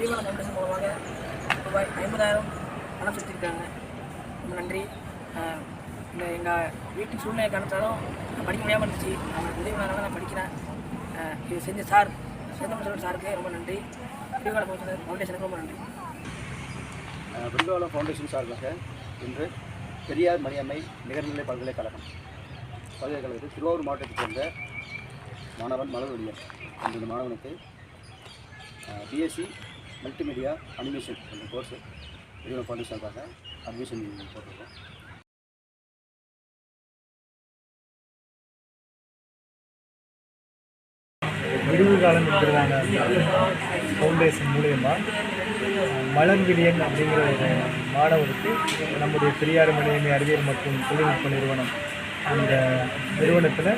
கிரிவலம் foundation மூலமாக ரூபாய் 50,000 பணம் செலுத்தியிருக்காங்க. ரொம்ப நன்றி. இந்த எங்கள் வீட்டு சூழ்நிலை காரணத்தாலும் நான் படிக்க முடியாமல் இருந்துச்சு. அவங்க உதவி பண்ணனால நான் படிக்கிறேன். இது செஞ்ச சார் செந்தமிழ் சாருக்கு ரொம்ப நன்றி. கிரிவலம் ஃபவுண்டேஷனுக்கு ரொம்ப நன்றி. கிரிவலம் ஃபவுண்டேஷன் சார்பாக இன்று பெரியார் மணியம்மை நிகர்நிலை பல்கலைக்கழகத்தில் திருவாரூர் மாவட்டத்தைச் சேர்ந்த மாணவன் மலர்விழியன் இந்த மாணவனுக்கு பிஎஸ்சி மல்டிமீடியா அனிமேஷன் என்ற கோர்ஸு கிரிவலம் ஃபவுண்டேஷன் சார்பாக அட்மிஷன் போட்டிருக்கோம். விடுவு காலம் இருக்கிறதான ஃபவுண்டேஷன் மூலயமா மலர்விழியன் அப்படிங்கிற ஒரு மாணவருக்கு நம்முடைய பெரியார் மணியம்மை அறிவியல் மற்றும் தொழில்நுட்ப நிறுவனம் அந்த நிறுவனத்தில்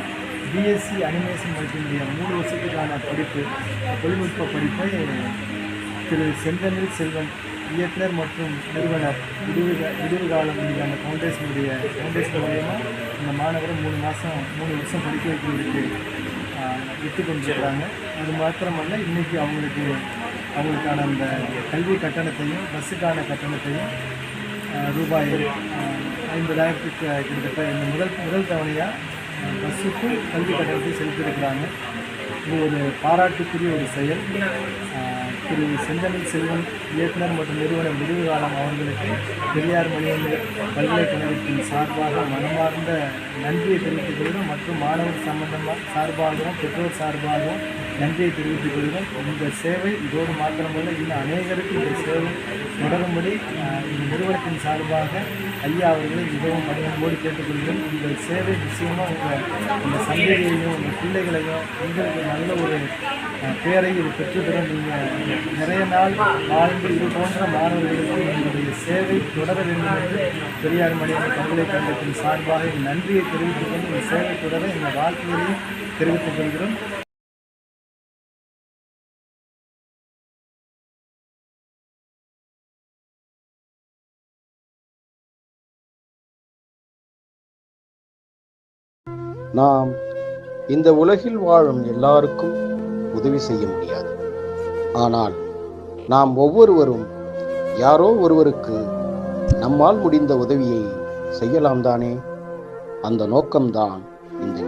பிஎஸ்சி அனிமேஷன் மல்டிமீடியா 3 வருஷத்துக்கான படிப்பு தொழில்நுட்ப படிப்பை திரு செந்தமிழ் செல்வன் இயக்குனர் மற்றும் நிறுவனர் விடுவு காலம் அந்த ஃபவுண்டேஷன் மூலயமா இந்த மாணவரை 3 வருஷம் படிக்க வைக்கிறதுக்கு விட்டு கொண்டிருக்கிறாங்க. அது மாத்திரமல்ல, இன்றைக்கி அவங்களுக்கான அந்த கல்வி கட்டணத்தையும் பஸ்ஸுக்கான கட்டணத்தையும் ரூபாய் 50,000க்கு கிட்டத்தட்ட இந்த முதல் தவணையாக பஸ்ஸுக்கும் கல்வி கட்டணத்தை செலுத்தியிருக்கிறாங்க. இது ஒரு பாராட்டுக்குரிய ஒரு செயல். திரு செந்தமிழ் செல்வன் இயக்குனர் மற்றும் நிறுவனர் விடுவு காலம் அவர்களுக்கு பெரியார் மணியம்மை பல்கலைக்கழகத்தின் சார்பாக மனமார்ந்த நன்றியை தெரிவித்துக் கொள்கிறோம். மற்றும் மாணவர் சார்பாகவும் பெற்றோர் சார்பாகவும் நன்றியை தெரிவித்துக் கொள்கிறோம். இந்த சேவை இதோடு மாத்திரமல்ல, இன்னும் அநேகருக்கு இந்த சேவை தொடரும்படி இந்த நிறுவனத்தின் சார்பாக ஐயா அவர்களை மிகவும் மனிதனோடு கேட்டுக்கொள்கிறோம். இந்த சேவை நிச்சயமாக உங்கள் சந்ததியையும் உங்கள் பிள்ளைகளையும் உங்களுக்கு நல்ல ஒரு பேரை இது பெற்றுத்தரும். நீங்கள் நிறைய நாள் வாழ்ந்து இது போன்ற மாணவர்களுக்கு எங்களுடைய சேவை தொடர வேண்டும் என்று பெரியார் மணியம்மை பல்கலைக்கழகத்தின் சார்பாக நன்றியை தெரிவித்துக் கொண்டு இந்த சேவை தொடர எங்கள் வாழ்க்கையையும் தெரிவித்துக் கொள்கிறோம். நாம் இந்த உலகில் வாழும் எல்லாருக்கும் உதவி செய்ய முடியாது. ஆனால் நாம் ஒவ்வொருவரும் யாரோ ஒருவருக்கு நம்மால் முடிந்த உதவியை செய்யலாம் தானே? அந்த நோக்கம்தான் இந்த